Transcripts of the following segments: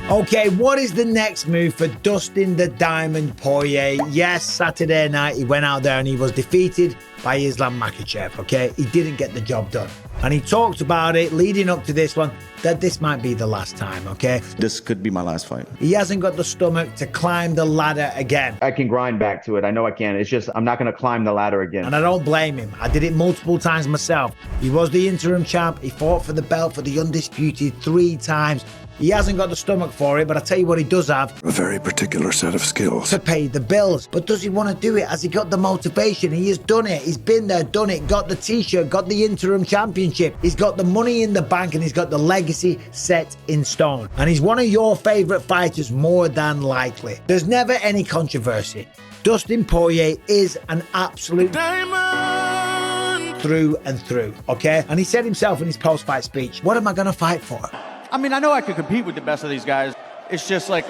Okay, what is the next move for Dustin the Diamond Poirier? Yes, Saturday night he went out there and he was defeated by Islam Makhachev, okay? He didn't get the job done. And he talked about it leading up to this one, that this might be the last time, okay? This could be my last fight. He hasn't got the stomach to climb the ladder again. I can grind back to it. I know I can. It's just I'm not going to climb the ladder again. And I don't blame him. I did it multiple times myself. He was the interim champ. He fought for the belt for the undisputed 3 times. He hasn't got the stomach for it, but I tell you what he does have. A very particular set of skills. To pay the bills. But does he want to do it? Has he got the motivation? He has done it. He's been there, done it, got the t-shirt, got the interim championship. He's got the money in the bank and he's got the legacy set in stone. And he's one of your favourite fighters more than likely. There's never any controversy. Dustin Poirier is an absolute diamond through and through, okay? And he said himself in his post-fight speech, what am I going to fight for? I mean, I know I could compete with the best of these guys. It's just like,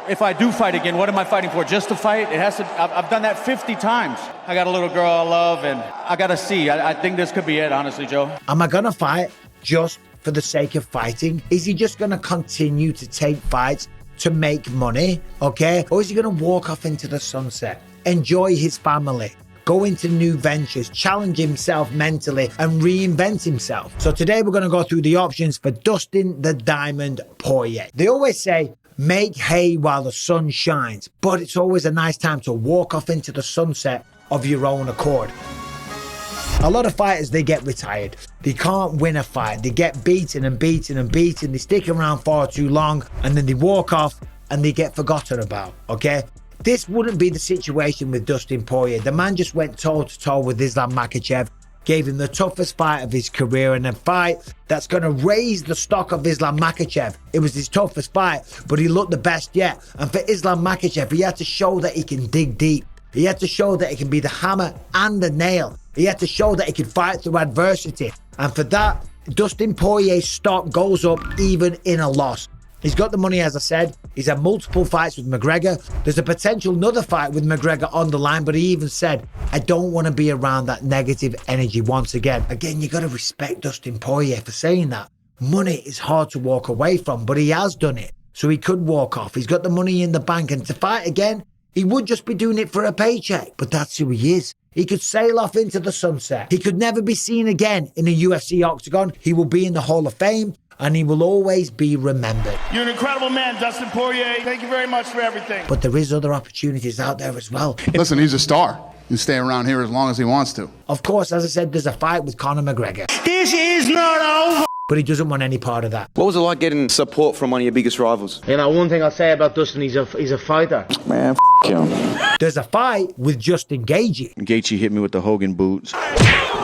if I do fight again, what am I fighting for? Just to fight? It has to. I've done that 50 times. I got a little girl I love, and I got to see. I think this could be it, honestly, Joe. Am I going to fight just for the sake of fighting? Is he just going to continue to take fights to make money, okay? Or is he going to walk off into the sunset, enjoy his family, go into new ventures, challenge himself mentally and reinvent himself? So today we're going to go through the options for Dustin the Diamond Poirier. They always say, make hay while the sun shines, but it's always a nice time to walk off into the sunset of your own accord. A lot of fighters, they get retired. They can't win a fight. They get beaten and beaten and beaten. They stick around far too long and then they walk off and they get forgotten about, okay? This wouldn't be the situation with Dustin Poirier. The man just went toe-to-toe with Islam Makhachev, gave him the toughest fight of his career and a fight that's going to raise the stock of Islam Makhachev. It was his toughest fight, but he looked the best yet. And for Islam Makhachev, he had to show that he can dig deep. He had to show that he can be the hammer and the nail. He had to show that he can fight through adversity. And for that, Dustin Poirier's stock goes up even in a loss. He's got the money, as I said. He's had multiple fights with McGregor. There's a potential another fight with McGregor on the line, but he even said, I don't want to be around that negative energy once again. Again, you got to respect Dustin Poirier for saying that. Money is hard to walk away from, but he has done it. So he could walk off. He's got the money in the bank, and to fight again, he would just be doing it for a paycheck. But that's who he is. He could sail off into the sunset. He could never be seen again in a UFC octagon. He will be in the Hall of Fame, and he will always be remembered. You're an incredible man, Dustin Poirier. Thank you very much for everything. But there is other opportunities out there as well. Listen, he's a star. He'll stay around here as long as he wants to. Of course, as I said, there's a fight with Conor McGregor. This is not over. But he doesn't want any part of that. What was it like getting support from one of your biggest rivals? You know, one thing I'll say about Dustin, he's a fighter. Man, him. There's a fight with Justin Gaethje. Gaethje hit me with the Hogan boots,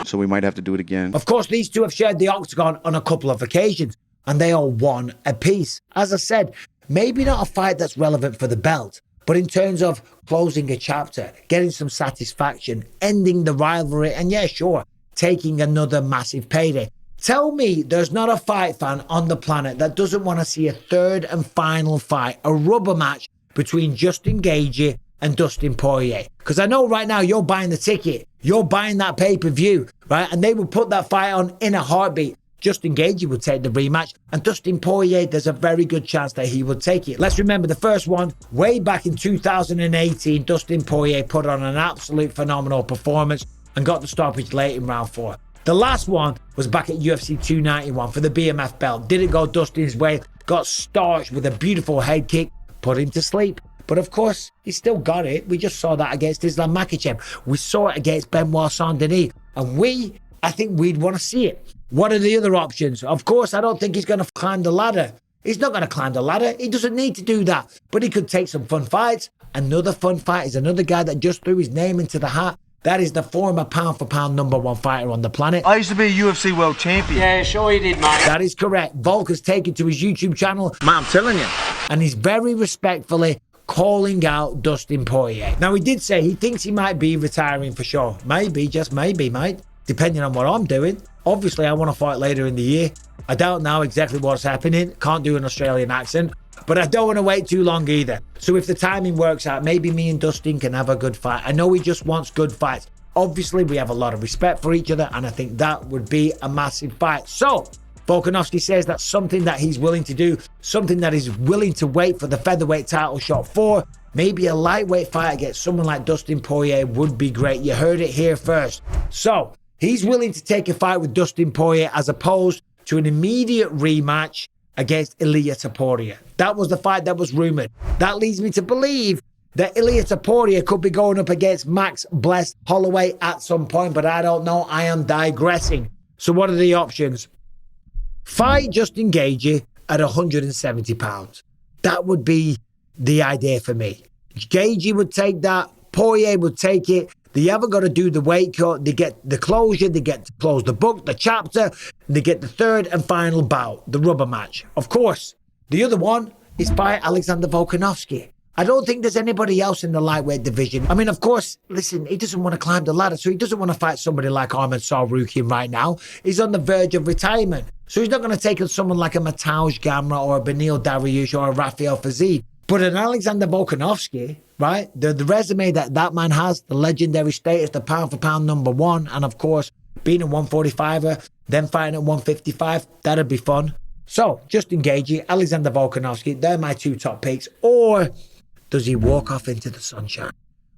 so we might have to do it again. Of course, these two have shared the octagon on a couple of occasions, and they all won apiece. As I said, maybe not a fight that's relevant for the belt, but in terms of closing a chapter, getting some satisfaction, ending the rivalry, and yeah, sure, taking another massive payday. Tell me there's not a fight fan on the planet that doesn't want to see a third and final fight, a rubber match between Justin Gaethje and Dustin Poirier. Because I know right now you're buying the ticket, you're buying that pay-per-view, right? And they will put that fight on in a heartbeat. Justin Gaethje would take the rematch, and Dustin Poirier, there's a very good chance that he would take it. Let's remember the first one, way back in 2018, Dustin Poirier put on an absolute phenomenal performance and got the stoppage late in round 4. The last one was back at UFC 291 for the BMF belt. Didn't go Dustin's way, got starched with a beautiful head kick, put him to sleep. But of course, he still got it. We just saw that against Islam Makhachev. We saw it against Benoit Saint-Denis. And I think we'd want to see it. What are the other options? Of course, I don't think he's going to climb the ladder. He's not going to climb the ladder. He doesn't need to do that. But he could take some fun fights. Another fun fight is another guy that just threw his name into the hat. That is the former pound-for-pound #1 fighter on the planet. I used to be a UFC world champion. Yeah, sure he did, mate. That is correct. Volk has taken to his YouTube channel. Man, I'm telling you. And he's very respectfully calling out Dustin Poirier. Now, he did say he thinks he might be retiring for sure. Maybe, just maybe, mate. Depending on what I'm doing. Obviously, I want to fight later in the year. I don't know exactly what's happening. Can't do an Australian accent. But I don't want to wait too long either. So if the timing works out, maybe me and Dustin can have a good fight. I know he just wants good fights. Obviously, we have a lot of respect for each other, and I think that would be a massive fight. So, Volkanovski says that's something that he's willing to do, something that he's willing to wait for the featherweight title shot for. Maybe a lightweight fight against someone like Dustin Poirier would be great. You heard it here first. So he's willing to take a fight with Dustin Poirier as opposed to an immediate rematch against Ilia Topuria. That was the fight that was rumored. That leads me to believe that Ilia Topuria could be going up against Max Blessed Holloway at some point, but I don't know. I am digressing. So what are the options? Fight Justin Gaethje at 170 pounds. That would be the idea for me. Gaethje would take that. Poirier would take it. They haven't got to do the weight cut. They get the closure. They get to close the book, the chapter. They get the third and final bout, the rubber match. Of course, the other one is fight Alexander Volkanovski. I don't think there's anybody else in the lightweight division. I mean, of course, listen, he doesn't want to climb the ladder, so he doesn't want to fight somebody like Ahmed Sarukian right now. He's on the verge of retirement. So he's not going to take on someone like a Mateusz Gamrot or a Beneil Dariush or a Rafael Fiziev. But an Alexander Volkanovski, right, the resume that man has, the legendary status, the pound-for-pound #1, and of course, being a 145er, then fighting at 155, that'd be fun. So, Justin Gaethje, Alexander Volkanovski, they're my two top picks. Or does he walk off into the sunshine?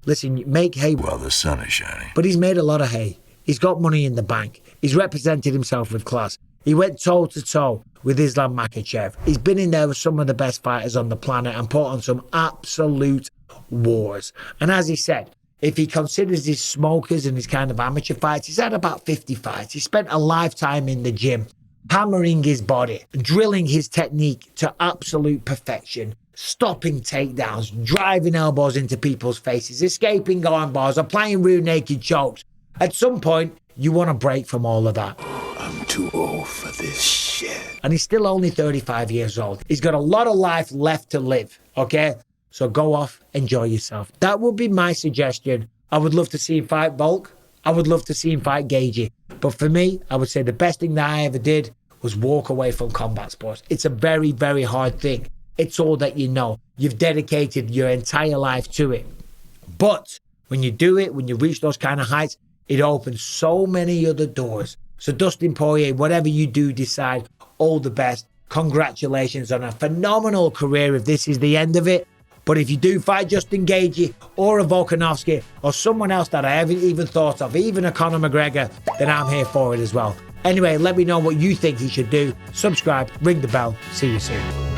Listen, make hay while the sun is shining. But he's made a lot of hay. He's got money in the bank. He's represented himself with class. He went toe-to-toe with Islam Makhachev. He's been in there with some of the best fighters on the planet and put on some absolute wars. And as he said, if he considers his smokers and his kind of amateur fights, he's had about 50 fights. He spent a lifetime in the gym, hammering his body, drilling his technique to absolute perfection, stopping takedowns, driving elbows into people's faces, escaping arm bars, applying rear naked chokes. At some point, you want to break from all of that. I'm too old for this shit. And he's still only 35 years old. He's got a lot of life left to live, okay? So go off, enjoy yourself. That would be my suggestion. I would love to see him fight Volk. I would love to see him fight Gaethje. But for me, I would say the best thing that I ever did was walk away from combat sports. It's a very, very hard thing. It's all that you know. You've dedicated your entire life to it. But when you do it, when you reach those kind of heights, it opens so many other doors. So Dustin Poirier, whatever you do decide, all the best. Congratulations on a phenomenal career if this is the end of it. But if you do fight Justin Gaethje or a Volkanovski or someone else that I haven't even thought of, even a Conor McGregor, then I'm here for it as well. Anyway, let me know what you think he should do. Subscribe, ring the bell. See you soon.